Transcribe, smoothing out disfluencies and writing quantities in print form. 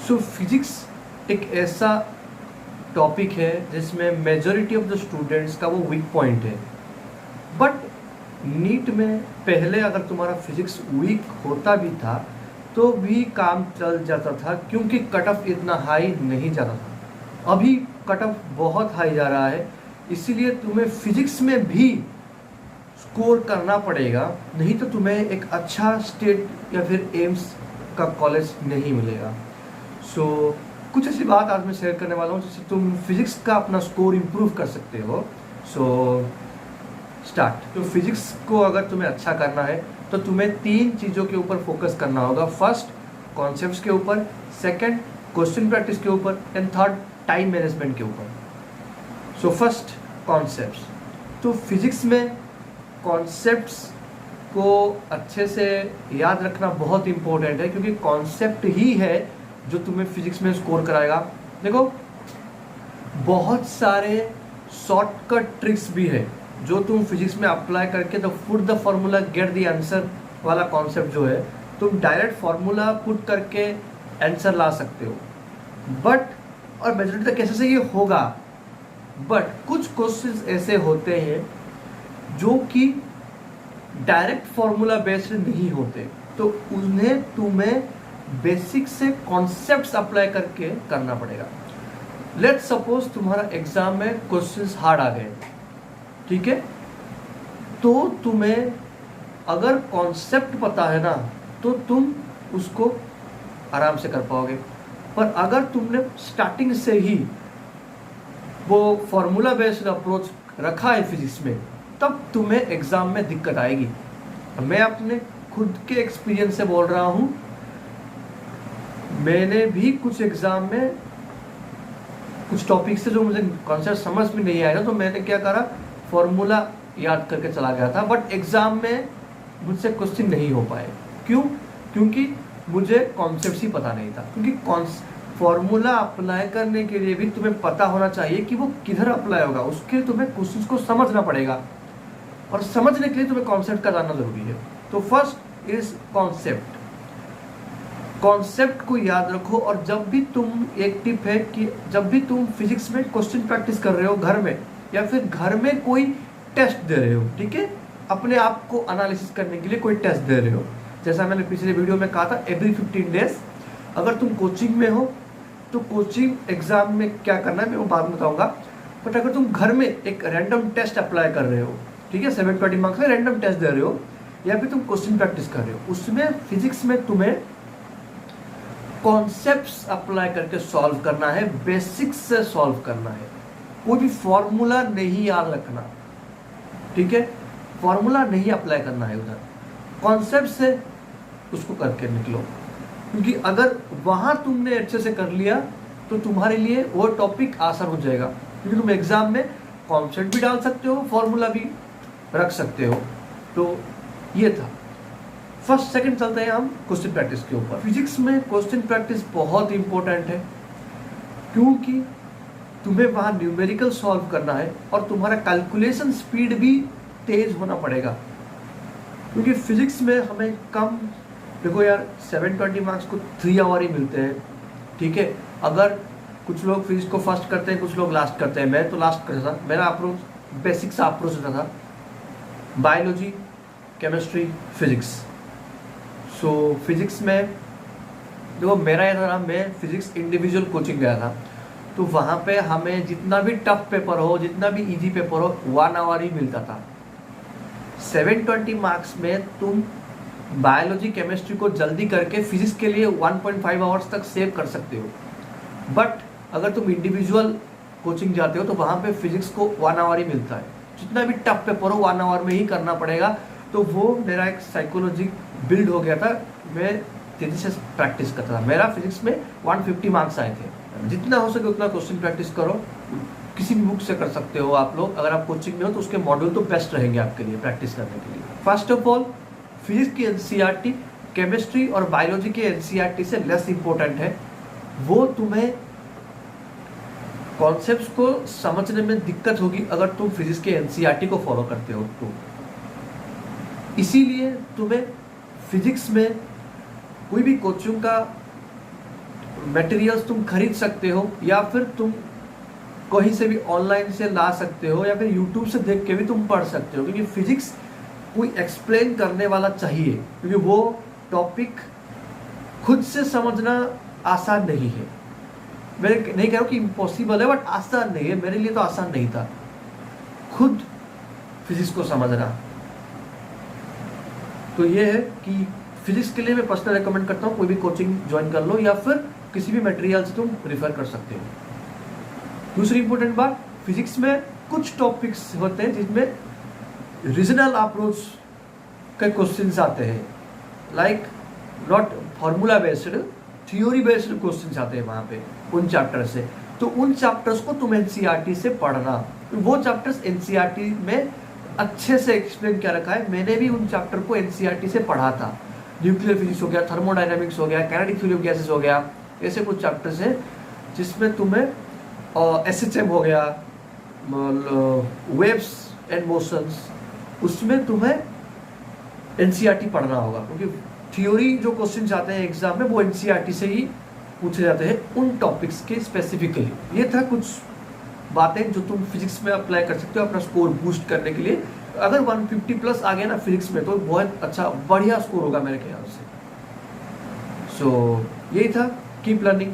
सो physics एक ऐसा topic है जिसमें मेजॉरिटी ऑफ द स्टूडेंट्स का वो वीक पॉइंट है। बट नीट में पहले अगर तुम्हारा फिजिक्स वीक होता भी था तो भी काम चल जाता था, क्योंकि कट ऑफ इतना हाई नहीं जाता था। अभी कट ऑफ बहुत हाई जा रहा है, इसीलिए तुम्हें फिजिक्स में भी स्कोर करना पड़ेगा, नहीं तो तुम्हें एक अच्छा स्टेट या फिर एम्स का कॉलेज नहीं मिलेगा। सो कुछ ऐसी बात आज मैं शेयर करने वाला हूँ जिससे तुम फिजिक्स का अपना स्कोर इम्प्रूव कर सकते हो। So start. तो फिजिक्स को अगर तुम्हें अच्छा करना है तो तुम्हें 3 चीज़ों के ऊपर फोकस करना होगा। फर्स्ट, कॉन्सेप्ट्स के ऊपर, सेकंड, क्वेश्चन प्रैक्टिस के ऊपर, एंड थर्ड, टाइम मैनेजमेंट के ऊपर। So first, concepts. तो फिजिक्स में कॉन्सेप्ट्स को अच्छे से याद रखना बहुत इंपॉर्टेंट है, क्योंकि कॉन्सेप्ट ही है जो तुम्हें फिजिक्स में स्कोर कराएगा। देखो, बहुत सारे शॉर्टकट ट्रिक्स भी है जो तुम फिजिक्स में अप्लाई करके the put the formula get the answer वाला कॉन्सेप्ट जो है, तुम डायरेक्ट फॉर्मूला पुट करके आंसर ला सकते हो। बट और मेजॉरिटी द केसेस से ये होगा, बट कुछ क्वेश्चंस ऐसे होते हैं जो कि डायरेक्ट फॉर्मूला बेस्ड नहीं होते, तो उन्हें तुम्हें बेसिक से कॉन्सेप्ट्स अप्लाई करके करना पड़ेगा। लेट्स सपोज तुम्हारा एग्जाम में क्वेश्चंस हार्ड आ गए, ठीक है, तो तुम्हें अगर कॉन्सेप्ट पता है ना तो तुम उसको आराम से कर पाओगे। पर अगर तुमने स्टार्टिंग से ही वो फॉर्मूला बेस्ड अप्रोच रखा है फिजिक्स में, तब तुम्हें एग्जाम में दिक्कत आएगी। मैं अपने खुद के एक्सपीरियंस से बोल रहा हूँ, मैंने भी कुछ एग्जाम में कुछ टॉपिक से जो मुझे कॉन्सेप्ट समझ में नहीं आया था, तो मैंने क्या करा, फॉर्मूला याद करके चला गया था। बट एग्जाम में मुझसे क्वेश्चन नहीं हो पाए। क्यों? क्योंकि मुझे कॉन्सेप्ट ही पता नहीं था। क्योंकि फॉर्मूला अप्लाई करने के लिए भी तुम्हें पता होना चाहिए कि वो किधर अप्लाई होगा, उसके लिए तुम्हें क्वेश्चन को समझना पड़ेगा, और समझने के लिए तुम्हें कॉन्सेप्ट का जानना जरूरी है। तो फर्स्ट इज कॉन्सेप्ट। कॉन्सेप्ट को याद रखो। और जब भी तुम, एक टिप है कि जब भी तुम फिजिक्स में क्वेश्चन प्रैक्टिस कर रहे हो घर में, या फिर घर में कोई टेस्ट दे रहे हो, ठीक है, अपने आप को एनालिसिस करने के लिए कोई टेस्ट दे रहे हो, जैसा मैंने पिछले वीडियो में कहा था, एवरी 15 डेज। अगर तुम कोचिंग में हो तो कोचिंग एग्जाम में क्या करना है मैं वो बाद में बताऊंगा। बट अगर तुम घर में एक रैंडम टेस्ट अप्लाई कर रहे हो, ठीक है, 720 मार्क्स का रैंडम टेस्ट दे रहे हो, या फिर तुम क्वेश्चन प्रैक्टिस कर रहे हो, उसमें फिजिक्स में तुम्हें कॉन्सेप्ट्स अप्लाई करके सॉल्व करना है, बेसिक्स से सॉल्व करना है। कोई भी फॉर्मूला नहीं याद रखना, ठीक है, फॉर्मूला नहीं अप्लाई करना है उधर, कॉन्सेप्ट से उसको करके निकलो। क्योंकि अगर वहां तुमने अच्छे से कर लिया तो तुम्हारे लिए वो टॉपिक आसान हो जाएगा, क्योंकि तुम एग्जाम में कॉन्सेप्ट भी डाल सकते हो, फॉर्मूला भी रख सकते हो। तो ये था फर्स्ट। सेकंड चलते हैं हम क्वेश्चन प्रैक्टिस के ऊपर। फिजिक्स में क्वेश्चन प्रैक्टिस बहुत इंपॉर्टेंट है, क्योंकि तुम्हें वहां न्यूमेरिकल सॉल्व करना है और तुम्हारा कैलकुलेशन स्पीड भी तेज होना पड़ेगा। क्योंकि फिजिक्स में हमें कम, देखो यार, 720 मार्क्स को 3 आवर ही मिलते हैं, ठीक है। अगर कुछ लोग फिजिक्स को फर्स्ट करते हैं, कुछ लोग लास्ट करते हैं, मैं तो लास्ट करता था। मेरा अप्रोच बेसिक सा अप्रोच होता था, बायोलॉजी, केमिस्ट्री, फिजिक्स। सो फिजिक्स में देखो मेरा ये था ना, मैं फिजिक्स इंडिविजुअल कोचिंग गया था, तो वहाँ पे हमें जितना भी टफ पेपर हो, जितना भी इजी पेपर हो, 1 आवर ही मिलता था। 720 मार्क्स में तुम बायोलॉजी, केमिस्ट्री को जल्दी करके फिजिक्स के लिए 1.5 आवर्स तक सेव कर सकते हो। बट अगर तुम इंडिविजुअल कोचिंग जाते हो तो वहाँ पे फिजिक्स को 1 आवर ही मिलता है। जितना भी टफ पेपर हो 1 आवर में ही करना पड़ेगा। तो वो मेरा एक साइकोलॉजी बिल्ड हो गया था, मैं तेजी से प्रैक्टिस करता था। मेरा फिजिक्स में 150 मार्क्स आए थे। जितना हो सके उतना क्वेश्चन प्रैक्टिस करो, किसी भी बुक से कर सकते हो आप लोग। अगर आप कोचिंग में हो तो उसके मॉड्यूल तो बेस्ट रहेंगे आपके लिए प्रैक्टिस करने के लिए। फर्स्ट ऑफ ऑल, फिजिक्स की एनसीईआरटी केमिस्ट्री और बायोलॉजी के एनसीईआरटी से लेस इंपॉर्टेंट है। वो तुम्हें कॉन्सेप्ट्स को समझने में दिक्कत होगी अगर तुम फिजिक्स के एनसीईआरटी को फॉलो करते हो तो। इसीलिए तुम्हें फिजिक्स में कोई भी कोचिंग का मटेरियल्स तुम खरीद सकते हो या फिर तुम कहीं से भी ऑनलाइन से ला सकते हो या फिर यूट्यूब से देख के भी तुम पढ़ सकते हो, क्योंकि फिजिक्स कोई एक्सप्लेन करने वाला चाहिए, क्योंकि वो टॉपिक खुद से समझना आसान नहीं है। मैं नहीं कह रहा हूँ कि इम्पॉसिबल है, बट आसान नहीं है। मेरे लिए तो आसान नहीं था खुद फिजिक्स को समझना। तो ये है कि फिजिक्स के लिए मैं पर्सनल रिकमेंड करता हूँ कोई भी कोचिंग ज्वाइन कर लो या फिर किसी भी मटेरियल से तुम रिफर कर सकते हो। दूसरी इंपॉर्टेंट बात, फिजिक्स में कुछ टॉपिक्स होते हैं जिसमें रीजनल अप्रोच के क्वेश्चंस आते हैं, like not formula based, theory based questions आते हैं वहाँ पे उन चैप्टर से। तो उन चैप्टर्स को तुम एनसीईआरटी से पढ़ना, वो चैप्टर्स एनसीईआरटी में अच्छे से एक्सप्लेन क्या रखा है। मैंने भी उन चैप्टर को एनसीईआरटी से पढ़ा था। न्यूक्लियर फिजिक्स हो गया, थर्मोडायनामिक्स हो गया, काइनेटिक थ्योरी ऑफ गैसेस हो गया, ऐसे कुछ चैप्टर्स हैं जिसमें तुम्हें एसएचएम हो गया, वेव्स एंड मोशंस, उसमें तुम्हें एनसीईआरटी पढ़ना होगा, क्योंकि थ्योरी जो क्वेश्चंस आते हैं एग्जाम में वो एनसीईआरटी से ही पूछे जाते हैं उन टॉपिक्स के स्पेसिफिकली। ये था कुछ बातें जो तुम फिजिक्स में अप्लाई कर सकते हो अपना स्कोर बूस्ट करने के लिए। अगर 150 प्लस आ गया ना फिजिक्स में तो बहुत अच्छा बढ़िया स्कोर होगा मेरे ख्याल से। सो यही था, कीप लर्निंग।